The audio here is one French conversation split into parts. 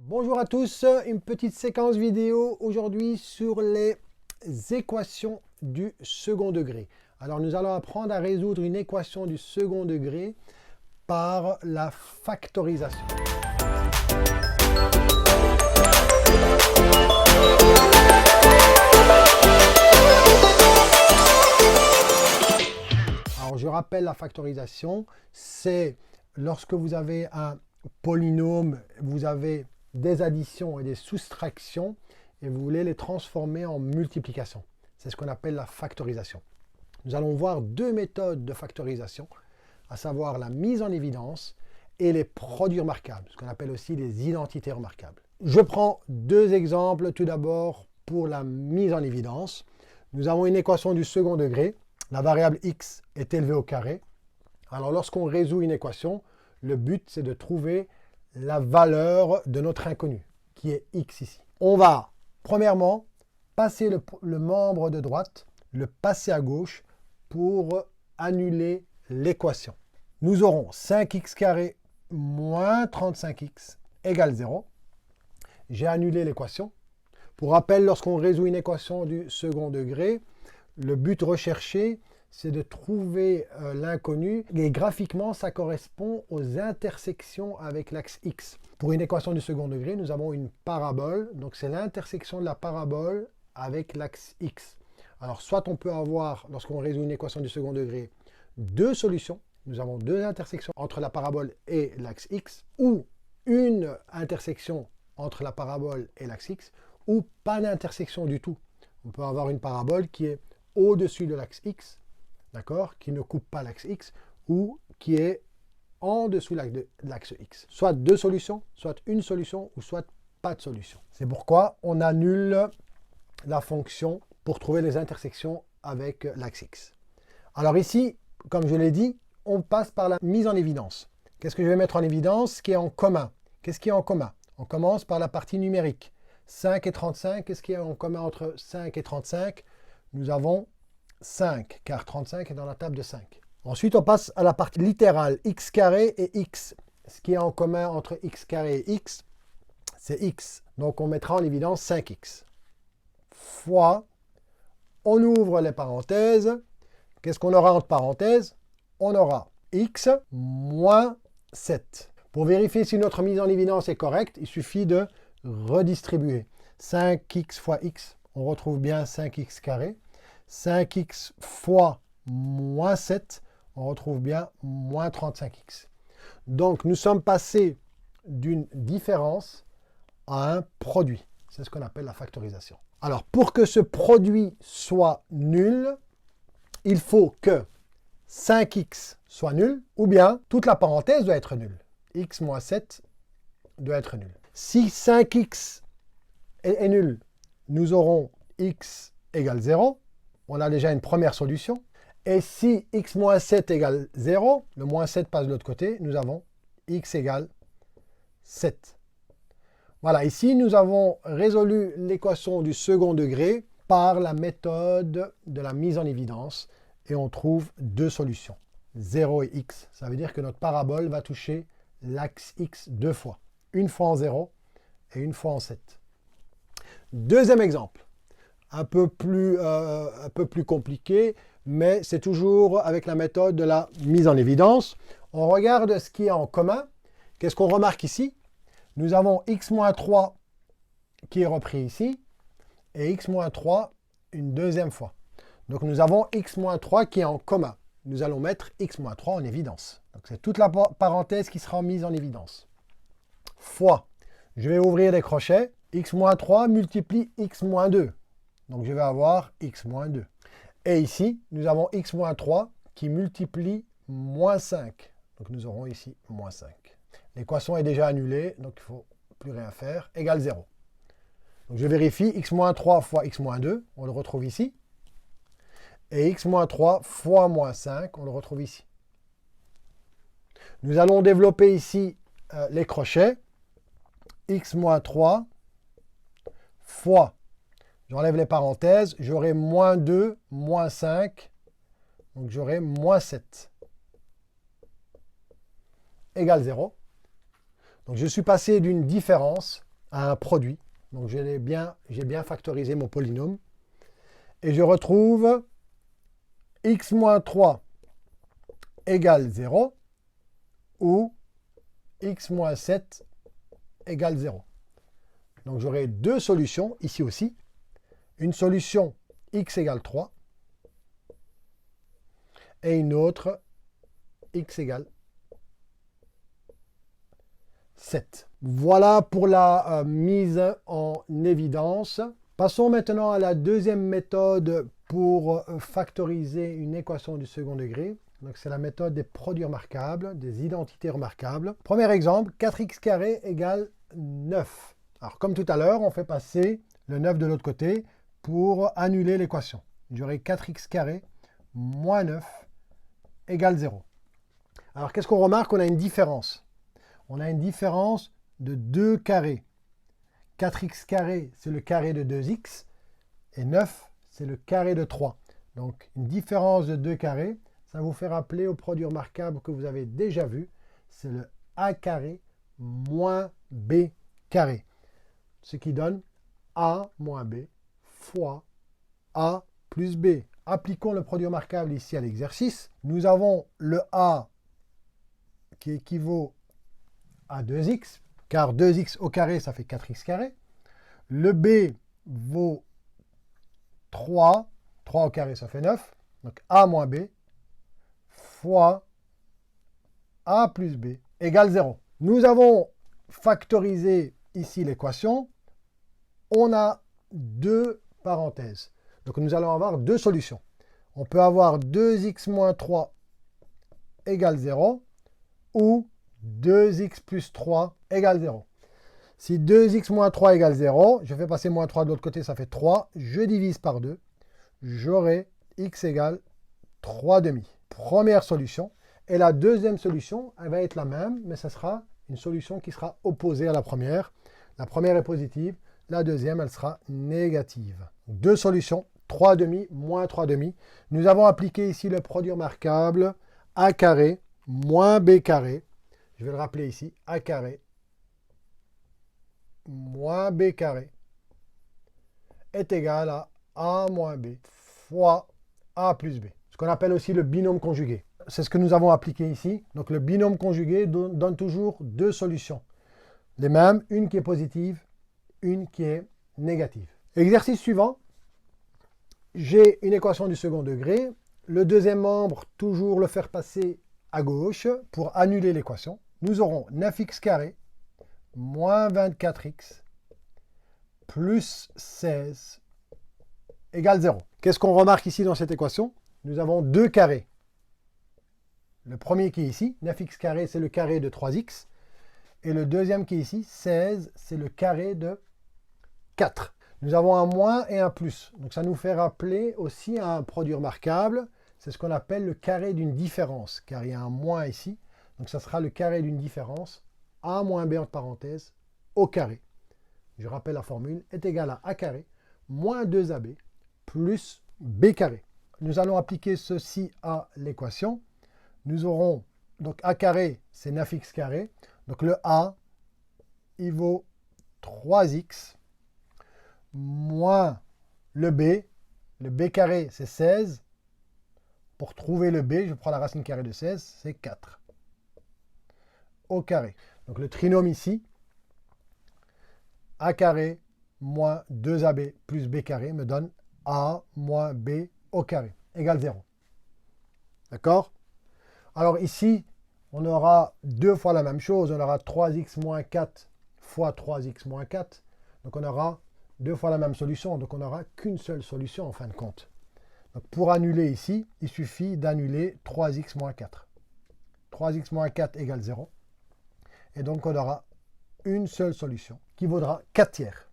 Bonjour à tous, une petite séquence vidéo aujourd'hui sur les équations du second degré. Alors nous allons apprendre à résoudre une équation du second degré par la factorisation. Alors je rappelle la factorisation, c'est lorsque vous avez un polynôme, vous avez des additions et des soustractions et vous voulez les transformer en multiplication. C'est ce qu'on appelle la factorisation. Nous allons voir deux méthodes de factorisation, à savoir la mise en évidence et les produits remarquables, ce qu'on appelle aussi les identités remarquables. Je prends deux exemples. Tout d'abord, pour la mise en évidence, nous avons une équation du second degré. La variable x est élevée au carré. Alors lorsqu'on résout une équation, le but c'est de trouver la valeur de notre inconnu, qui est x ici. On va, premièrement, passer le membre de droite, le passer à gauche pour annuler l'équation. Nous aurons 5x carré moins 35x égale 0. J'ai annulé l'équation. Pour rappel, lorsqu'on résout une équation du second degré, le but recherché, c'est de trouver l'inconnu, et graphiquement, ça correspond aux intersections avec l'axe x. Pour une équation du second degré, nous avons une parabole, donc c'est l'intersection de la parabole avec l'axe x. Alors, soit on peut avoir, lorsqu'on résout une équation du second degré, deux solutions. Nous avons deux intersections entre la parabole et l'axe x, ou une intersection entre la parabole et l'axe x, ou pas d'intersection du tout. On peut avoir une parabole qui est au-dessus de l'axe x, d'accord, qui ne coupe pas l'axe x, ou qui est en dessous de l'axe x. Soit deux solutions, soit une solution, ou soit pas de solution. C'est pourquoi on annule la fonction pour trouver les intersections avec l'axe x. Alors ici, comme je l'ai dit, on passe par la mise en évidence. Qu'est-ce que je vais mettre en évidence? Ce qui est en commun. Qu'est-ce qui est en commun? On commence par la partie numérique. 5 et 35, qu'est-ce qui est en commun entre 5 et 35? Nous avons 5, car 35 est dans la table de 5. Ensuite, on passe à la partie littérale, x carré et x. Ce qui est en commun entre x carré et x, c'est x. Donc, on mettra en évidence 5x. Fois, on ouvre les parenthèses. Qu'est-ce qu'on aura entre parenthèses? On aura x moins 7. Pour vérifier si notre mise en évidence est correcte, il suffit de redistribuer. 5x fois x, on retrouve bien 5x carré. 5x fois moins 7, on retrouve bien moins 35x. Donc, nous sommes passés d'une différence à un produit. C'est ce qu'on appelle la factorisation. Alors, pour que ce produit soit nul, il faut que 5x soit nul, ou bien toute la parenthèse doit être nulle. x moins 7 doit être nul. Si 5x est nul, nous aurons x égale 0. On a déjà une première solution. Et si x moins 7 égale 0, le moins 7 passe de l'autre côté, nous avons x égale 7. Voilà, ici nous avons résolu l'équation du second degré par la méthode de la mise en évidence. Et on trouve deux solutions, 0 et x. Ça veut dire que notre parabole va toucher l'axe x deux fois. Une fois en 0 et une fois en 7. Deuxième exemple. Un peu plus compliqué, mais c'est toujours avec la méthode de la mise en évidence. On regarde ce qui est en commun. Qu'est-ce qu'on remarque ici? Nous avons x-3 qui est repris ici, et x-3 une deuxième fois. Donc nous avons x-3 qui est en commun. Nous allons mettre x-3 en évidence. Donc c'est toute la parenthèse qui sera mise en évidence. Fois, je vais ouvrir les crochets, x-3 multiplie x-2. Donc je vais avoir x-2. Et ici, nous avons x-3 qui multiplie moins 5. Donc nous aurons ici moins 5. L'équation est déjà annulée, donc il ne faut plus rien faire, égale 0. Donc je vérifie, x-3 fois x-2, on le retrouve ici. Et x-3 fois moins 5, on le retrouve ici. Nous allons développer ici les crochets. x-3 fois, j'enlève les parenthèses, j'aurai moins 2, moins 5, donc j'aurai moins 7, égale 0. Donc je suis passé d'une différence à un produit. Donc j'ai bien factorisé mon polynôme. Et je retrouve x moins 3 égale 0 ou x moins 7 égale 0. Donc j'aurai deux solutions ici aussi. Une solution x égale 3 et une autre x égale 7. Voilà pour la mise en évidence. Passons maintenant à la deuxième méthode pour factoriser une équation du second degré. Donc c'est la méthode des produits remarquables, des identités remarquables. Premier exemple, 4x carré égale 9. Alors comme tout à l'heure, on fait passer le 9 de l'autre côté pour annuler l'équation. J'aurai 4x carré moins 9 égale 0. Alors qu'est-ce qu'on remarque? On a une différence. On a une différence de 2 carrés. 4x carré, c'est le carré de 2x, et 9, c'est le carré de 3. Donc, une différence de 2 carrés, ça vous fait rappeler au produit remarquable que vous avez déjà vu, c'est le a carré moins b carré. Ce qui donne a moins b fois a plus b. Appliquons le produit remarquable ici à l'exercice. Nous avons le a qui équivaut à 2x, car 2x au carré, ça fait 4x carré. Le b vaut 3, 3 au carré, ça fait 9. Donc a moins b fois a plus b égale 0. Nous avons factorisé ici l'équation. On a deux parenthèses. Donc nous allons avoir deux solutions. On peut avoir 2x moins 3 égale 0 ou 2x plus 3 égale 0. Si 2x moins 3 égale 0, je fais passer moins 3 de l'autre côté, ça fait 3. Je divise par 2. J'aurai x égale 3 demi. Première solution. Et la deuxième solution, elle va être la même, mais ça sera une solution qui sera opposée à la première. La première est positive, la deuxième, elle sera négative. Deux solutions, 3 demi moins 3 demi. Nous avons appliqué ici le produit remarquable a carré moins b carré. Je vais le rappeler ici, a carré moins b carré est égal à a moins b fois a plus b. Ce qu'on appelle aussi le binôme conjugué. C'est ce que nous avons appliqué ici. Donc le binôme conjugué donne toujours deux solutions. Les mêmes, une qui est positive, une qui est négative. Exercice suivant. J'ai une équation du second degré. Le deuxième membre, toujours le faire passer à gauche pour annuler l'équation. Nous aurons 9x carré moins 24x plus 16 égale 0. Qu'est-ce qu'on remarque ici dans cette équation? Nous avons deux carrés. Le premier qui est ici, 9x carré, c'est le carré de 3x. Et le deuxième qui est ici, 16, c'est le carré de 4. Nous avons un moins et un plus. Donc ça nous fait rappeler aussi un produit remarquable. C'est ce qu'on appelle le carré d'une différence, car il y a un moins ici. Donc ça sera le carré d'une différence, a moins b entre parenthèses, au carré. Je rappelle la formule, est égal à a carré moins 2ab plus b carré. Nous allons appliquer ceci à l'équation. Nous aurons, donc a carré, c'est 9x carré. Donc le a, il vaut 3x moins le b carré, c'est 16. Pour trouver le b, je prends la racine carrée de 16, c'est 4 au carré. Donc le trinôme ici, a carré moins 2ab plus b carré me donne a moins b au carré égale 0. D'accord? Alors ici, on aura deux fois la même chose. On aura 3x moins 4 fois 3x moins 4. Donc on aura deux fois la même solution. Donc on n'aura qu'une seule solution en fin de compte. Donc pour annuler ici, il suffit d'annuler 3x moins 4. 3x moins 4 égale 0. Et donc on aura une seule solution qui vaudra 4 tiers.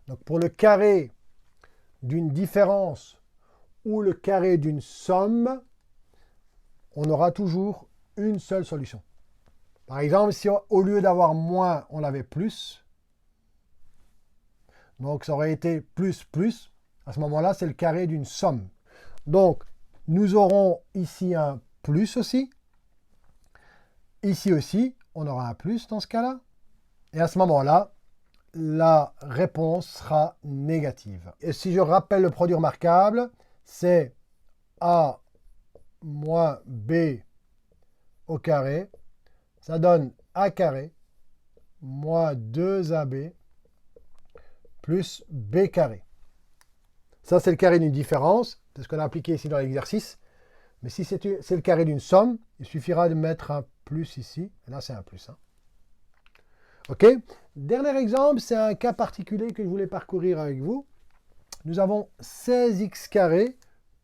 Donc pour le carré d'une différence ou le carré d'une somme, on aura toujours une seule solution. Par exemple, si au lieu d'avoir moins, on avait plus, donc ça aurait été plus, plus, à ce moment-là, c'est le carré d'une somme. Donc, nous aurons ici un plus aussi. Ici aussi, on aura un plus dans ce cas-là. Et à ce moment-là, la réponse sera négative. Et si je rappelle le produit remarquable, c'est A moins B au carré, ça donne A carré moins 2AB plus B carré. Ça, c'est le carré d'une différence, c'est ce qu'on a appliqué ici dans l'exercice. Mais si c'est le carré d'une somme, il suffira de mettre un plus ici. Et là, c'est un plus. Hein. OK. Dernier exemple, c'est un cas particulier que je voulais parcourir avec vous. Nous avons 16x carré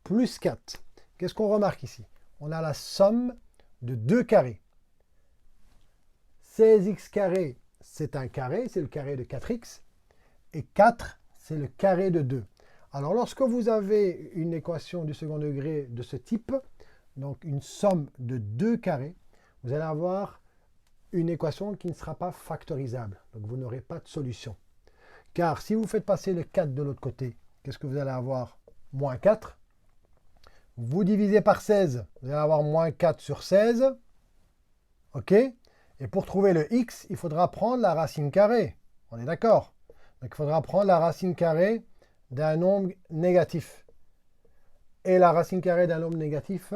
plus 4. Qu'est-ce qu'on remarque ici? On a la somme de deux carrés. 16x carré, c'est un carré, c'est le carré de 4x. Et 4, c'est le carré de 2. Alors, lorsque vous avez une équation du second degré de ce type, donc une somme de deux carrés, vous allez avoir une équation qui ne sera pas factorisable. Donc, vous n'aurez pas de solution. Car si vous faites passer le 4 de l'autre côté, qu'est-ce que vous allez avoir? Moins 4. Vous divisez par 16, vous allez avoir moins 4 sur 16. OK? Et pour trouver le x, il faudra prendre la racine carrée. On est d'accord? Donc, il faudra prendre la racine carrée d'un nombre négatif. Et la racine carrée d'un nombre négatif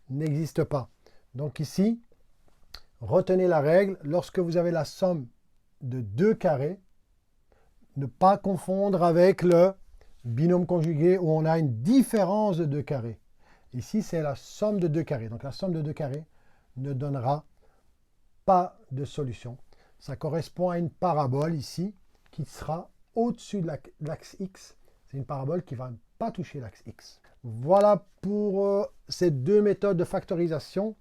n'existe pas. Donc ici, retenez la règle, lorsque vous avez la somme de deux carrés, ne pas confondre avec le binôme conjugué où on a une différence de deux carrés. Ici, c'est la somme de deux carrés. Donc la somme de deux carrés ne donnera pas de solution. Ça correspond à une parabole ici qui sera au-dessus de l'axe X. C'est une parabole qui ne va pas toucher l'axe X. Voilà pour ces deux méthodes de factorisation.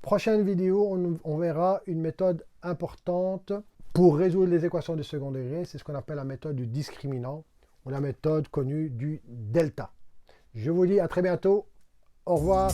Prochaine vidéo, on verra une méthode importante pour résoudre les équations de second degré. C'est ce qu'on appelle la méthode du discriminant ou la méthode connue du delta. Je vous dis à très bientôt. Au revoir.